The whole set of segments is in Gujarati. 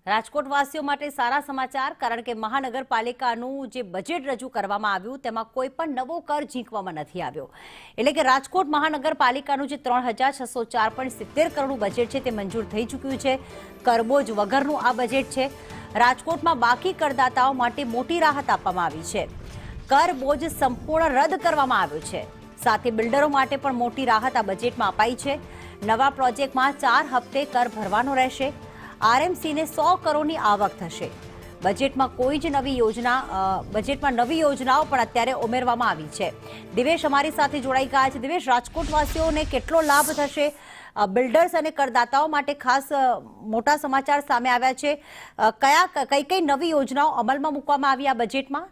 રાજકોટવાસીઓ માટે સારા સમાચાર, કારણ કે મહાનગરપાલિકાનું જે બજેટ રજૂ કરવામાં આવ્યું તેમાં કોઈ પણ નવો કર ઝીંકવામાં નથી આવ્યો. એટલે કે રાજકોટ મહાનગરપાલિકાનું જે 3604.70 કરોડનું બજેટ છે તે મંજૂર થઈ ચૂક્યું છે. કરબોજ વગરનું આ બજેટ છે. રાજકોટમાં બાકી કરદાતાઓ માટે મોટી રાહત આપવામાં આવી છે. કરબોજ સંપૂર્ણ રદ કરવામાં આવ્યો છે. સાથે બિલ્ડરો માટે પણ મોટી રાહત આ બજેટમાં અપાઈ છે. નવા પ્રોજેક્ટમાં 4 હપ્તે કર ભરવાનો રહેશે. આરએમસીને 100 કરોડની આવક થશે. બજેટમાં કોઈ જ નવી યોજનાઓ પણ અત્યારે ઉમેરવામાં આવી છે. દિવેશ અમારી સાથે જોડાઈ ગયા છે. દિવેશ, રાજકોટવાસીઓને કેટલો લાભ થશે? બિલ્ડર્સ અને કરદાતાઓ માટે ખાસ મોટા સમાચાર સામે આવ્યા છે. કઈ નવી યોજનાઓ અમલમાં મૂકવામાં આવી આ બજેટમાં?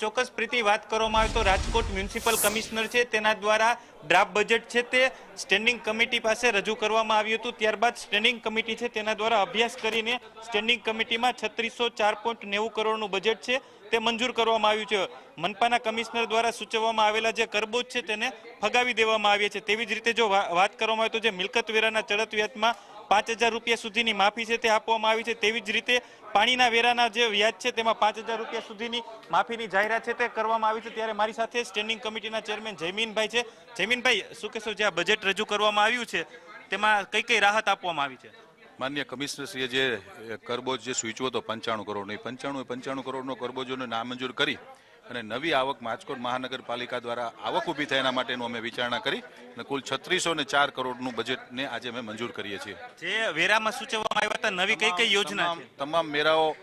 ચોક્કસ પ્રીતિ, વાત કરવામાં આવે તો રાજકોટ મ્યુનિસિપલ કમિશનર છે તેના દ્વારા ડ્રાફ્ટ બજેટ છે તે સ્ટેન્ડિંગ કમિટી પાસે રજૂ કરવામાં આવ્યું હતું. ત્યારબાદ સ્ટેન્ડિંગ કમિટી છે તેના દ્વારા અભ્યાસ કરીને સ્ટેન્ડિંગ કમિટીમાં 3604.90 કરોડનું બજેટ છે તે મંજૂર કરવામાં આવ્યું છે. મનપાના કમિશનર દ્વારા સૂચવવામાં આવેલા જે કરબોજ છે તેને ફગાવી દેવામાં આવ્યા છે. તેવી જ રીતે જો વાત કરવામાં આવે તો જે મિલકત વેરાના ચડત વ્યાજમાં 5000 રૂપિયા સુધીની માફી છે તે આપવામાં આવી છે. તેવી જ રીતે પાણીના વેરાના જે વ્યાજ છે તેમાં 5000 રૂપિયા સુધીની માફીની જાહેરાત છે તે કરવામાં આવી છે. ત્યારે મારી સાથે સ્ટેન્ડિંગ કમિટીના ચેરમેન જયમીનભાઈ છે. જયમીનભાઈ, શું કહેશો, જે આ બજેટ રજૂ કરવામાં આવ્યું છે તેમાં કઈ કઈ રાહત આપવામાં આવી છે? માન્ય કમિશનરશ્રીએ જે કરબોજ જે સૂચવ્યો હતો 95 કરોડ, 95 કરોડનો કરબોજોને નામંજૂર કરી અને નવી આવક રાજકોટ મહાનગરપાલિકા દ્વારા આવક ઊભી થાય એના માટેનું અમે વિચારણા કરી અને કુલ 3604 કરોડનું બજેટને આજે અમે મંજૂર કરીએ છીએ. જે વેરામાં સૂચવવામાં આવ્યા હતા નવી કઈ યોજના છે? તમામ વેરાઓ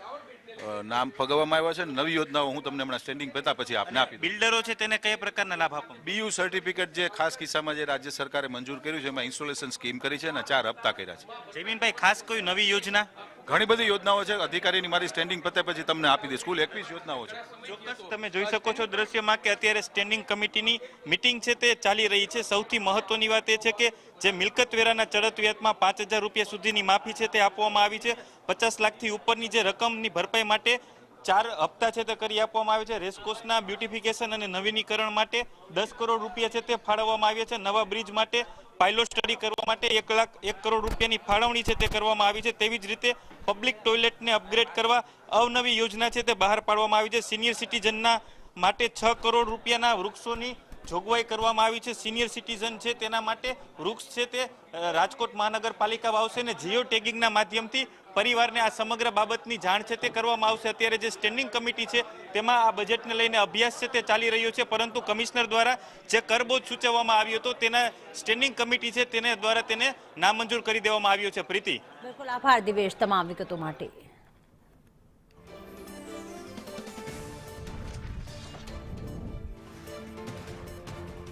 નામ ફગાવવામાં આવ્યા છે. નવી યોજનાઓ હું તમને હમણાં સ્ટેન્ડિંગ પતા પછી આપને આપી. બિલ્ડરો છે તેને કયા પ્રકારના લાભ આપવા? બીયુ સર્ટિફિકેટ જે ખાસ કિસ્સામાં જે રાજ્ય સરકારે મંજૂર કર્યું છે એમાં ઇન્સ્ટોલેશન સ્કીમ કરી છે અને 4 હપ્તા કર્યા છે. જયમીનભાઈ, ખાસ કોઈ નવી યોજના? ઘણી બધી યોજનાઓ છે. અધિકારીની મારી સ્ટેન્ડિંગ પતે પછી તમને આપી દઈશ. કુલ 21 યોજનાઓ છે. ચોક્કસ તમે જોઈ શકો છો દ્રશ્યમાં કે અત્યારે સ્ટેન્ડિંગ કમિટીની મીટિંગ છે તે ચાલી રહી છે. સૌથી મહત્વની વાત એ છે કે જે મિલકત વેરાના ચડત વ્યાજમાં 5000 રૂપિયા સુધીની માફી છે તે આપવામાં આવી છે. 50 લાખથી ઉપરની જે રકમની ભરપાઈ માટે 4 હપ્તા છે તે કરી આપવામાં આવે છે. રેસકોર્સના બ્યુટિફિકેશન અને નવીનીકરણ માટે 10 કરોડ રૂપિયા છે તે ફાળવવામાં આવ્યા છે. નવા બ્રિજ માટે પાયલોટ સ્ટડી કરવા માટે 1 કરોડ રૂપિયાની ફાળવણી છે તે કરવામાં આવી છે. તેવી જ રીતે પબ્લિક ટોયલેટને અપગ્રેડ કરવા અવનવી યોજના છે તે બહાર પાડવામાં આવી છે. સિનિયર સિટીઝનના માટે 6 કરોડ રૂપિયાના વૃક્ષોની જોગવાઈ કરવામાં આવી છે. સિનિયર સિટીઝન છે તેના માટે વૃક્ષ છે તે રાજકોટ મહાનગરપાલિકા વાવશે અને જીઓ ટેગિંગના માધ્યમથી પરિવારને આ સમગ્ર બાબતની જાણ છે તે કરવામાં આવશે. અત્યારે જે સ્ટેન્ડિંગ કમિટી છે તેમાં આ બજેટને લઈને અભ્યાસ છે તે ચાલી રહ્યો છે, પરંતુ કમિશનર દ્વારા જે કરબોજ સૂચવવામાં આવ્યો હતો તેના સ્ટેન્ડિંગ કમિટી છે તેને દ્વારા તેને નામંજૂર કરી દેવામાં આવ્યો છે. પ્રીતિ, બિલકુલ આભાર દિવેશ તમામ વિગતો માટે.